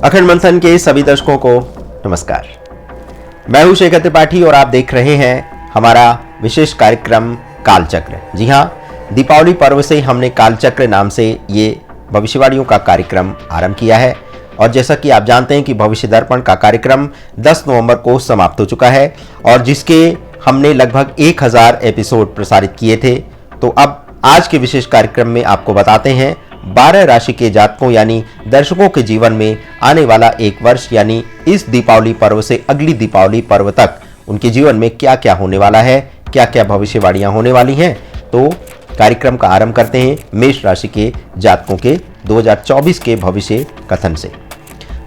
अखंड मंथन के सभी दर्शकों को नमस्कार। मैं हूं शेखर त्रिपाठी और आप देख रहे हैं हमारा विशेष कार्यक्रम कालचक्र। जी हां, दीपावली पर्व से हमने कालचक्र नाम से ये भविष्यवाणियों का कार्यक्रम आरंभ किया है और जैसा कि आप जानते हैं कि भविष्य दर्पण का कार्यक्रम 10 नवंबर को समाप्त हो चुका है और जिसके हमने लगभग 1000 एपिसोड प्रसारित किए थे। तो अब आज के विशेष कार्यक्रम में आपको बताते हैं 12 राशि के जातकों यानी दर्शकों के जीवन में आने वाला एक वर्ष यानी इस दीपावली पर्व से अगली दीपावली पर्व तक उनके जीवन में क्या क्या होने वाला है, क्या क्या भविष्यवाणियां होने वाली हैं। तो कार्यक्रम का आरंभ करते हैं मेष राशि के जातकों के 2024 के भविष्य कथन से।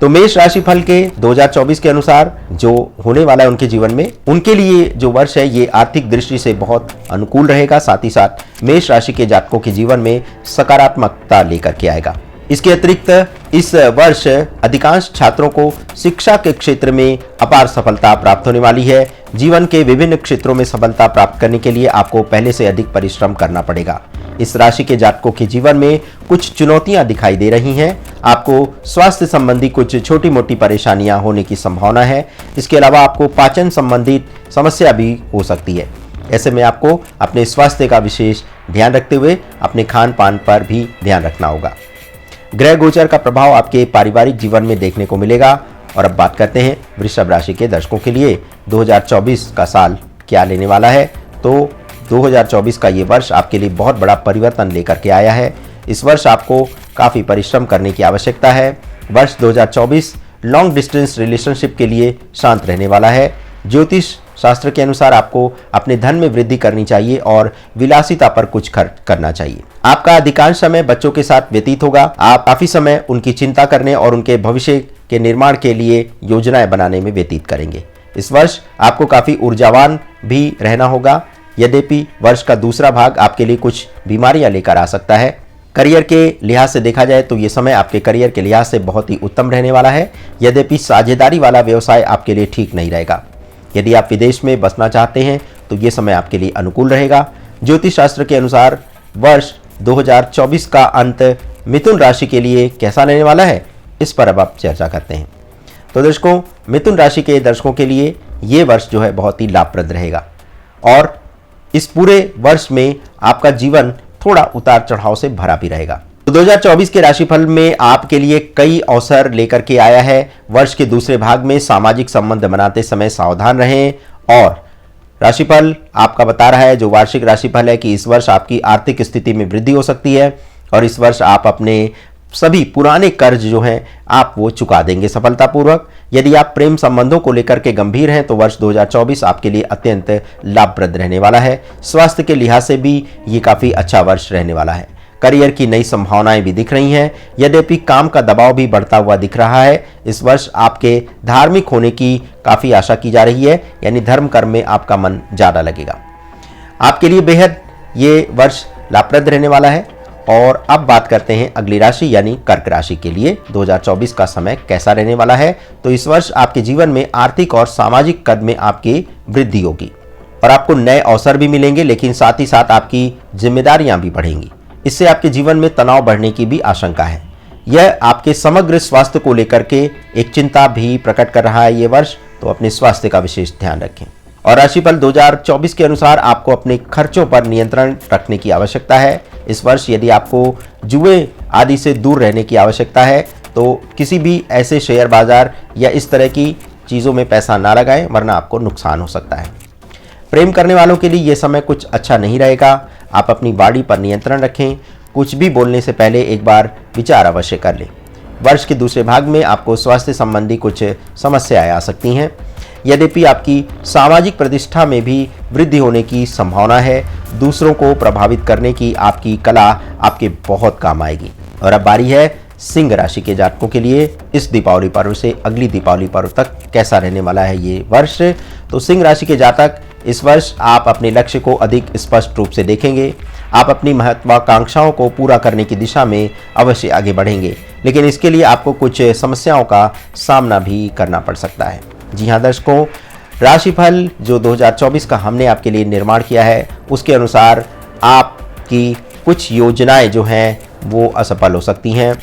तो मेष राशि फल के 2024 के अनुसार जो होने वाला है उनके जीवन में, उनके लिए जो वर्ष है ये आर्थिक दृष्टि से बहुत अनुकूल रहेगा। साथ ही साथ मेष राशि के जातकों के जीवन में सकारात्मकता लेकर के आएगा। इसके अतिरिक्त इस वर्ष अधिकांश छात्रों को शिक्षा के क्षेत्र में अपार सफलता प्राप्त होने वाली है। जीवन के विभिन्न क्षेत्रों में सफलता प्राप्त करने के लिए आपको पहले से अधिक परिश्रम करना पड़ेगा। इस राशि के जातकों के जीवन में कुछ चुनौतियां दिखाई दे रही हैं। आपको स्वास्थ्य संबंधी कुछ छोटी मोटी परेशानियां होने की संभावना है। इसके अलावा आपको पाचन संबंधित समस्या भी हो सकती है। ऐसे में आपको अपने स्वास्थ्य का विशेष ध्यान रखते हुए अपने खान पान पर भी ध्यान रखना होगा। ग्रह गोचर का प्रभाव आपके पारिवारिक जीवन में देखने को मिलेगा। और अब बात करते हैं वृषभ राशि के दर्शकों के लिए 2024 का साल क्या लेने वाला है। तो 2024 का ये वर्ष आपके लिए बहुत बड़ा परिवर्तन लेकर के आया है। इस वर्ष आपको काफ़ी परिश्रम करने की आवश्यकता है। वर्ष 2024 लॉन्ग डिस्टेंस रिलेशनशिप के लिए शांत रहने वाला है। ज्योतिष शास्त्र के अनुसार आपको अपने धन में वृद्धि करनी चाहिए और विलासिता पर कुछ खर्च करना चाहिए। आपका अधिकांश समय बच्चों के साथ व्यतीत होगा। आप काफी समय उनकी चिंता करने और उनके भविष्य के निर्माण के लिए योजनाएं बनाने में व्यतीत करेंगे। इस वर्ष आपको काफी ऊर्जावान भी रहना होगा। यद्यपि वर्ष का दूसरा भाग आपके लिए कुछ बीमारियां लेकर आ सकता है। करियर के लिहाज से देखा जाए तो ये समय आपके करियर के लिहाज से बहुत ही उत्तम रहने वाला है। यद्यपि साझेदारी वाला व्यवसाय आपके लिए ठीक नहीं रहेगा। यदि आप विदेश में बसना चाहते हैं तो ये समय आपके लिए अनुकूल रहेगा। ज्योतिष शास्त्र के अनुसार वर्ष 2024 का अंत मिथुन राशि के लिए कैसा रहने वाला है, इस पर अब आप चर्चा करते हैं। तो दर्शकों, मिथुन राशि के दर्शकों के लिए ये वर्ष जो है बहुत ही लाभप्रद रहेगा और इस पूरे वर्ष में आपका जीवन थोड़ा उतार चढ़ाव से भरा भी रहेगा। तो 2024 के राशिफल में आपके लिए कई अवसर लेकर के आया है। वर्ष के दूसरे भाग में सामाजिक संबंध बनाते समय सावधान रहें और राशिफल आपका बता रहा है, जो वार्षिक राशिफल है, कि इस वर्ष आपकी आर्थिक स्थिति में वृद्धि हो सकती है और इस वर्ष आप अपने सभी पुराने कर्ज जो हैं आप वो चुका देंगे सफलतापूर्वक। यदि आप प्रेम संबंधों को लेकर के गंभीर हैं तो वर्ष 2024 आपके लिए अत्यंत लाभप्रद रहने वाला है। स्वास्थ्य के लिहाज से भी ये काफ़ी अच्छा वर्ष रहने वाला है। करियर की नई संभावनाएं भी दिख रही हैं। यद्यपि काम का दबाव भी बढ़ता हुआ दिख रहा है। इस वर्ष आपके धार्मिक होने की काफ़ी आशा की जा रही है, यानी धर्म कर्म में आपका मन ज़्यादा लगेगा। आपके लिए बेहद ये वर्ष लाभप्रद रहने वाला है। और अब बात करते हैं अगली राशि यानी कर्क राशि के लिए 2024 का समय कैसा रहने वाला है। तो इस वर्ष आपके जीवन में आर्थिक और सामाजिक कद में आपकी वृद्धि होगी और आपको नए अवसर भी मिलेंगे, लेकिन साथ ही साथ आपकी जिम्मेदारियां भी बढ़ेंगी। इससे आपके जीवन में तनाव बढ़ने की भी आशंका है। यह आपके समग्र स्वास्थ्य को लेकर के एक चिंता भी प्रकट कर रहा है ये वर्ष। तो अपने स्वास्थ्य का विशेष ध्यान रखें। और राशिफल 2024 के अनुसार आपको अपने खर्चों पर नियंत्रण रखने की आवश्यकता है। इस वर्ष यदि आपको जुए आदि से दूर रहने की आवश्यकता है तो किसी भी ऐसे शेयर बाजार या इस तरह की चीज़ों में पैसा ना लगाएं, वरना आपको नुकसान हो सकता है। प्रेम करने वालों के लिए ये समय कुछ अच्छा नहीं रहेगा। आप अपनी वाणी पर नियंत्रण रखें। कुछ भी बोलने से पहले एक बार विचार अवश्य कर लें। वर्ष के दूसरे भाग में आपको स्वास्थ्य संबंधी कुछ समस्याएं आ सकती हैं। यद्यपि आपकी सामाजिक प्रतिष्ठा में भी वृद्धि होने की संभावना है। दूसरों को प्रभावित करने की आपकी कला आपके बहुत काम आएगी। और अब बारी है सिंह राशि के जातकों के लिए इस दीपावली पर्व से अगली दीपावली पर्व तक कैसा रहने वाला है ये वर्ष। तो सिंह राशि के जातक, इस वर्ष आप अपने लक्ष्य को अधिक स्पष्ट रूप से देखेंगे। आप अपनी महत्वाकांक्षाओं को पूरा करने की दिशा में अवश्य आगे बढ़ेंगे, लेकिन इसके लिए आपको कुछ समस्याओं का सामना भी करना पड़ सकता है। जी हाँ दर्शकों, राशिफल जो 2024 का हमने आपके लिए निर्माण किया है उसके अनुसार आपकी कुछ योजनाएं जो हैं वो असफल हो सकती हैं।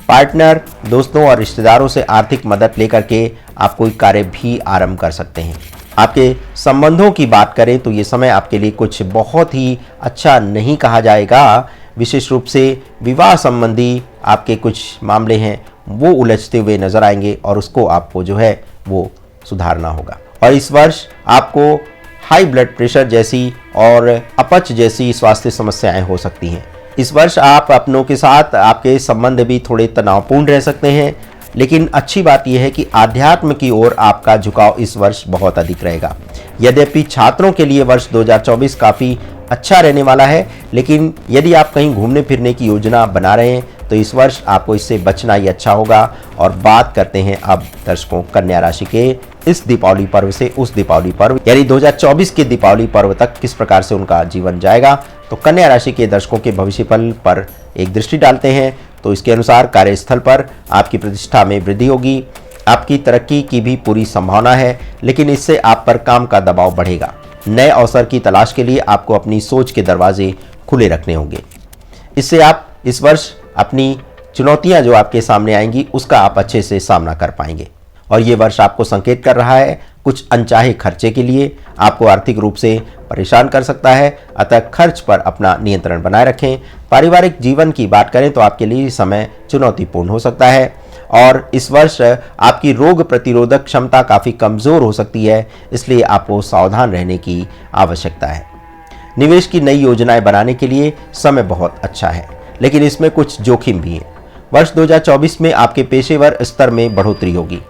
पार्टनर, दोस्तों और रिश्तेदारों से आर्थिक मदद लेकर के आप कोई कार्य भी आरंभ कर सकते हैं। आपके संबंधों की बात करें तो ये समय आपके लिए कुछ बहुत ही अच्छा नहीं कहा जाएगा। विशेष रूप से विवाह संबंधी आपके कुछ मामले हैं वो उलझते हुए नजर आएंगे और उसको आपको जो है वो सुधारना होगा। और इस वर्ष आपको हाई ब्लड प्रेशर जैसी और अपच जैसी स्वास्थ्य समस्याएं हो सकती हैं। इस वर्ष आप अपनों के साथ आपके संबंध भी थोड़े तनावपूर्ण रह सकते हैं, लेकिन अच्छी बात यह है कि आध्यात्म की ओर आपका झुकाव इस वर्ष बहुत अधिक रहेगा। यद्यपि छात्रों के लिए वर्ष 2024 काफ़ी अच्छा रहने वाला है, लेकिन यदि आप कहीं घूमने फिरने की योजना बना रहे हैं तो इस वर्ष आपको इससे बचना ही अच्छा होगा। और बात करते हैं अब दर्शकों कन्या राशि के इस दीपावली पर्व से उस दीपावली पर्व यानी 2024 के दीपावली पर्व तक किस प्रकार से उनका जीवन जाएगा। तो कन्या राशि के दर्शकों के भविष्यफल पर एक दृष्टि डालते हैं। तो इसके अनुसार कार्यस्थल पर आपकी प्रतिष्ठा में वृद्धि होगी, आपकी तरक्की की भी पूरी संभावना है, लेकिन इससे आप पर काम का दबाव बढ़ेगा। नए अवसर की तलाश के लिए आपको अपनी सोच के दरवाजे खुले रखने होंगे। इससे आप इस वर्ष अपनी चुनौतियां जो आपके सामने आएंगी उसका आप अच्छे से सामना कर पाएंगे। और ये वर्ष आपको संकेत कर रहा है कुछ अनचाहे खर्चे के लिए, आपको आर्थिक रूप से परेशान कर सकता है, अतः खर्च पर अपना नियंत्रण बनाए रखें। पारिवारिक जीवन की बात करें तो आपके लिए समय चुनौतीपूर्ण हो सकता है और इस वर्ष आपकी रोग प्रतिरोधक क्षमता काफ़ी कमज़ोर हो सकती है, इसलिए आपको सावधान रहने की आवश्यकता है। निवेश की नई योजनाएं बनाने के लिए समय बहुत अच्छा है, लेकिन इसमें कुछ जोखिम भी है। वर्ष 2024 में आपके पेशेवर स्तर में बढ़ोतरी होगी।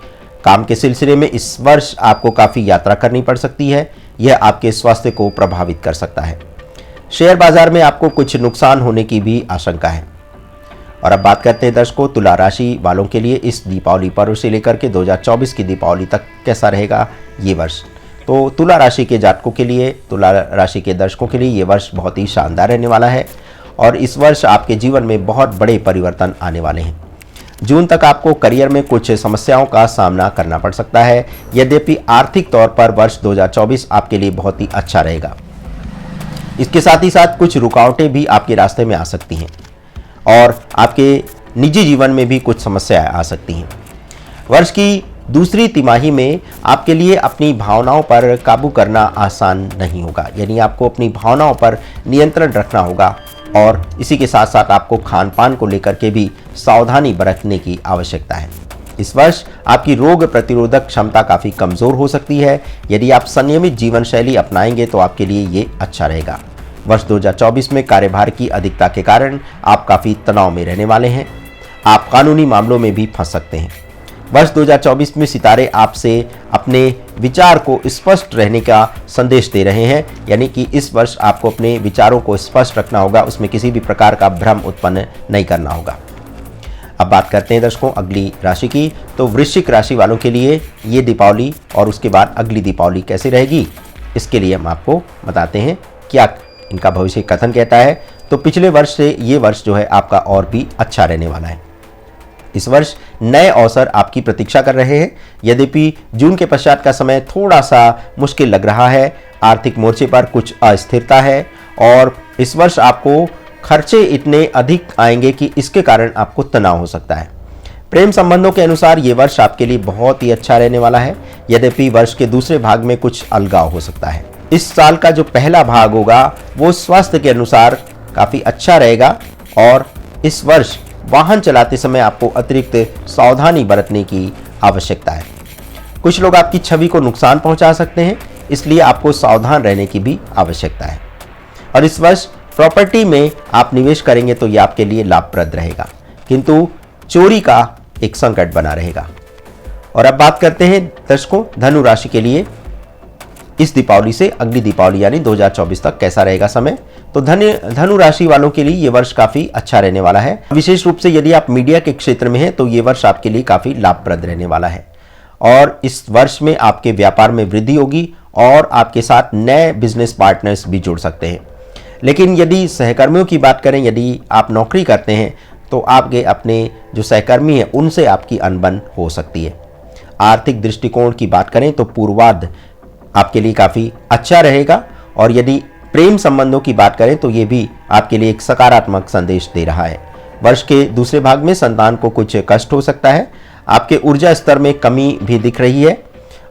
काम के सिलसिले में इस वर्ष आपको काफ़ी यात्रा करनी पड़ सकती है, यह आपके स्वास्थ्य को प्रभावित कर सकता है। शेयर बाजार में आपको कुछ नुकसान होने की भी आशंका है। और अब बात करते हैं दर्शकों तुला राशि वालों के लिए इस दीपावली पर्व से लेकर के 2024 की दीपावली तक कैसा रहेगा ये वर्ष। तो तुला राशि के जातकों के लिए, तुला राशि के दर्शकों के लिए ये वर्ष बहुत ही शानदार रहने वाला है और इस वर्ष आपके जीवन में बहुत बड़े परिवर्तन आने वाले हैं। जून तक आपको करियर में कुछ समस्याओं का सामना करना पड़ सकता है, यद्यपि आर्थिक तौर पर वर्ष 2024 आपके लिए बहुत ही अच्छा रहेगा। इसके साथ ही साथ कुछ रुकावटें भी आपके रास्ते में आ सकती हैं और आपके निजी जीवन में भी कुछ समस्याएं आ सकती हैं। वर्ष की दूसरी तिमाही में आपके लिए अपनी भावनाओं पर काबू करना आसान नहीं होगा, यानी आपको अपनी भावनाओं पर नियंत्रण रखना होगा और इसी के साथ साथ आपको खान पान को लेकर के भी सावधानी बरतने की आवश्यकता है। इस वर्ष आपकी रोग प्रतिरोधक क्षमता काफ़ी कमज़ोर हो सकती है। यदि आप संयमित जीवन शैली अपनाएंगे तो आपके लिए ये अच्छा रहेगा। वर्ष 2024 में कार्यभार की अधिकता के कारण आप काफ़ी तनाव में रहने वाले हैं। आप कानूनी मामलों में भी फंस सकते हैं। वर्ष 2024 में सितारे आपसे अपने विचार को स्पष्ट रहने का संदेश दे रहे हैं, यानी कि इस वर्ष आपको अपने विचारों को स्पष्ट रखना होगा, उसमें किसी भी प्रकार का भ्रम उत्पन्न नहीं करना होगा। अब बात करते हैं दर्शकों अगली राशि की। तो वृश्चिक राशि वालों के लिए ये दीपावली और उसके बाद अगली दीपावली कैसी रहेगी, इसके लिए हम आपको बताते हैं क्या इनका भविष्य कथन कहता है। तो पिछले वर्ष से ये वर्ष जो है आपका और भी अच्छा रहने वाला है। इस वर्ष नए अवसर आपकी प्रतीक्षा कर रहे हैं, यद्यपि जून के पश्चात का समय थोड़ा सा मुश्किल लग रहा है। आर्थिक मोर्चे पर कुछ अस्थिरता है और इस वर्ष आपको खर्चे इतने अधिक आएंगे कि इसके कारण आपको तनाव हो सकता है। प्रेम संबंधों के अनुसार ये वर्ष आपके लिए बहुत ही अच्छा रहने वाला है, यद्यपि वर्ष के दूसरे भाग में कुछ अलगाव हो सकता है। इस साल का जो पहला भाग होगा वो स्वास्थ्य के अनुसार काफ़ी अच्छा रहेगा और इस वर्ष वाहन चलाते समय आपको अतिरिक्त सावधानी बरतने की आवश्यकता है। कुछ लोग आपकी छवि को नुकसान पहुंचा सकते हैं, इसलिए आपको सावधान रहने की भी आवश्यकता है। और इस वर्ष प्रॉपर्टी में आप निवेश करेंगे तो यह आपके लिए लाभप्रद रहेगा, किंतु चोरी का एक संकट बना रहेगा। और अब बात करते हैं दर्शकों धनु राशि के लिए इस दीपावली से अगली दीपावली यानी 2024 तक कैसा रहेगा समय। तो धनु राशि वालों के लिए ये वर्ष काफ़ी अच्छा रहने वाला है। विशेष रूप से यदि आप मीडिया के क्षेत्र में हैं तो ये वर्ष आपके लिए काफ़ी लाभप्रद रहने वाला है और इस वर्ष में आपके व्यापार में वृद्धि होगी और आपके साथ नए बिजनेस पार्टनर्स भी जुड़ सकते हैं। लेकिन यदि सहकर्मियों की बात करें, यदि आप नौकरी करते हैं तो आपके अपने जो सहकर्मी हैं उनसे आपकी अनबन हो सकती है। आर्थिक दृष्टिकोण की बात करें तो पूर्वार्ध आपके लिए काफ़ी अच्छा रहेगा और यदि प्रेम संबंधों की बात करें तो ये भी आपके लिए एक सकारात्मक संदेश दे रहा है। वर्ष के दूसरे भाग में संतान को कुछ कष्ट हो सकता है। आपके ऊर्जा स्तर में कमी भी दिख रही है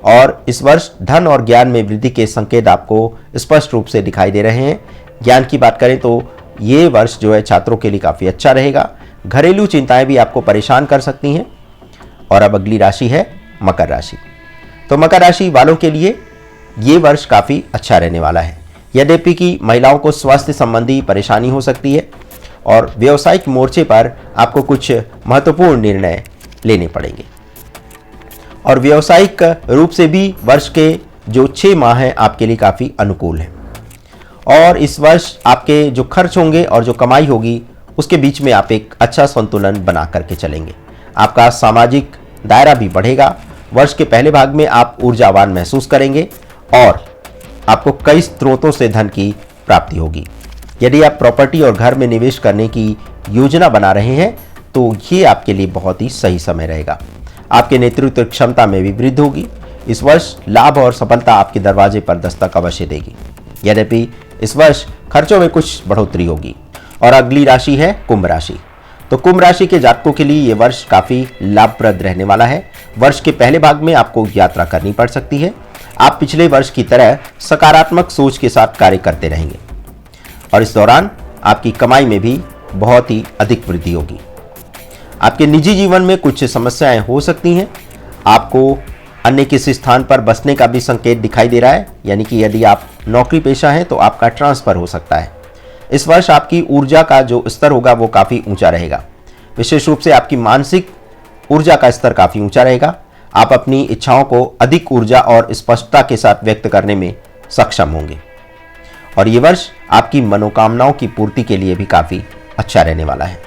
और इस वर्ष धन और ज्ञान में वृद्धि के संकेत आपको स्पष्ट रूप से दिखाई दे रहे हैं। ज्ञान की बात करें तो ये वर्ष जो है छात्रों के लिए काफ़ी अच्छा रहेगा। घरेलू चिंताएं भी आपको परेशान कर सकती हैं। और अब अगली राशि है मकर राशि। तो मकर राशि वालों के लिए ये वर्ष काफ़ी अच्छा रहने वाला है। यद्यपि कि महिलाओं को स्वास्थ्य संबंधी परेशानी हो सकती है और व्यावसायिक मोर्चे पर आपको कुछ महत्वपूर्ण निर्णय लेने पड़ेंगे। और व्यावसायिक रूप से भी वर्ष के जो 6 माह हैं आपके लिए काफ़ी अनुकूल हैं। और इस वर्ष आपके जो खर्च होंगे और जो कमाई होगी उसके बीच में आप एक अच्छा संतुलन बना करके चलेंगे। आपका सामाजिक दायरा भी बढ़ेगा। वर्ष के पहले भाग में आप ऊर्जावान महसूस करेंगे और आपको कई स्रोतों से धन की प्राप्ति होगी। यदि आप प्रॉपर्टी और घर में निवेश करने की योजना बना रहे हैं तो ये आपके लिए बहुत ही सही समय रहेगा। आपके नेतृत्व क्षमता में भी वृद्धि होगी। इस वर्ष लाभ और सफलता आपके दरवाजे पर दस्तक अवश्य देगी। यद्यपि इस वर्ष खर्चों में कुछ बढ़ोतरी होगी। और अगली राशि है कुंभ राशि। तो कुंभ राशि के जातकों के लिए ये वर्ष काफ़ी लाभप्रद रहने वाला है। वर्ष के पहले भाग में आपको यात्रा करनी पड़ सकती है। आप पिछले वर्ष की तरह सकारात्मक सोच के साथ कार्य करते रहेंगे और इस दौरान आपकी कमाई में भी बहुत ही अधिक वृद्धि होगी। आपके निजी जीवन में कुछ समस्याएं हो सकती हैं। आपको अन्य किसी स्थान पर बसने का भी संकेत दिखाई दे रहा है, यानी कि यदि आप नौकरी पेशा हैं तो आपका ट्रांसफर हो सकता है। इस वर्ष आपकी ऊर्जा का जो स्तर होगा वो काफ़ी ऊंचा रहेगा। विशेष रूप से आपकी मानसिक ऊर्जा का स्तर काफ़ी ऊंचा रहेगा। आप अपनी इच्छाओं को अधिक ऊर्जा और स्पष्टता के साथ व्यक्त करने में सक्षम होंगे और ये वर्ष आपकी मनोकामनाओं की पूर्ति के लिए भी काफ़ी अच्छा रहने वाला है।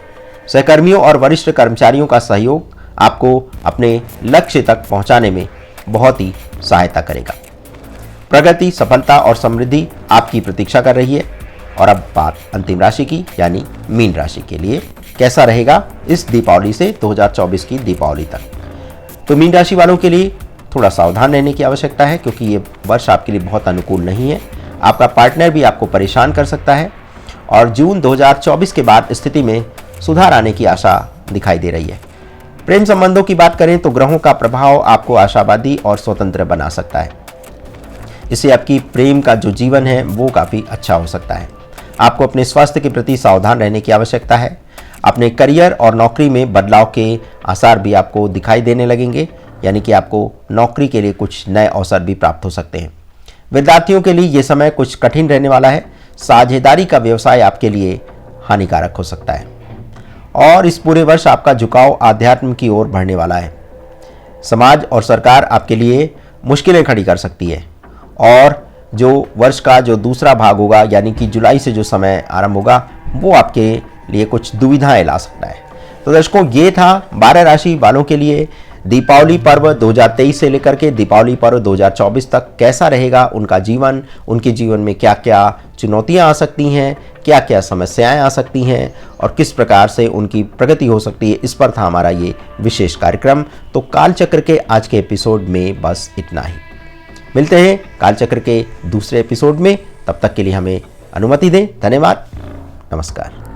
सहकर्मियों और वरिष्ठ कर्मचारियों का सहयोग आपको अपने लक्ष्य तक पहुंचाने में बहुत ही सहायता करेगा। प्रगति, सफलता और समृद्धि आपकी प्रतीक्षा कर रही है। और अब बात अंतिम राशि की, यानी मीन राशि के लिए कैसा रहेगा इस दीपावली से 2024 की दीपावली तक। तो मीन राशि वालों के लिए थोड़ा सावधान रहने की आवश्यकता है क्योंकि ये वर्ष आपके लिए बहुत अनुकूल नहीं है। आपका पार्टनर भी आपको परेशान कर सकता है और जून 2024 के बाद स्थिति में सुधार आने की आशा दिखाई दे रही है। प्रेम संबंधों की बात करें तो ग्रहों का प्रभाव आपको आशावादी और स्वतंत्र बना सकता है। इससे आपकी प्रेम का जो जीवन है वो काफ़ी अच्छा हो सकता है। आपको अपने स्वास्थ्य के प्रति सावधान रहने की आवश्यकता है। अपने करियर और नौकरी में बदलाव के आसार भी आपको दिखाई देने लगेंगे, यानी कि आपको नौकरी के लिए कुछ नए अवसर भी प्राप्त हो सकते हैं। विद्यार्थियों के लिए ये समय कुछ कठिन रहने वाला है। साझेदारी का व्यवसाय आपके लिए हानिकारक हो सकता है और इस पूरे वर्ष आपका झुकाव आध्यात्म की ओर बढ़ने वाला है। समाज और सरकार आपके लिए मुश्किलें खड़ी कर सकती है और जो वर्ष का जो दूसरा भाग होगा, यानी कि जुलाई से जो समय आरंभ होगा, वो आपके लिए कुछ दुविधाएं ला सकता है। तो दर्शकों, ये था 12 राशि वालों के लिए दीपावली पर्व 2023 से लेकर के दीपावली पर्व 2024 तक कैसा रहेगा उनका जीवन, उनके जीवन में क्या क्या चुनौतियां आ सकती हैं, क्या क्या समस्याएं आ सकती हैं और किस प्रकार से उनकी प्रगति हो सकती है। इस पर था हमारा ये विशेष कार्यक्रम। तो कालचक्र के आज के एपिसोड में बस इतना ही। मिलते हैं कालचक्र के दूसरे एपिसोड में। तब तक के लिए हमें अनुमति दें। धन्यवाद। नमस्कार।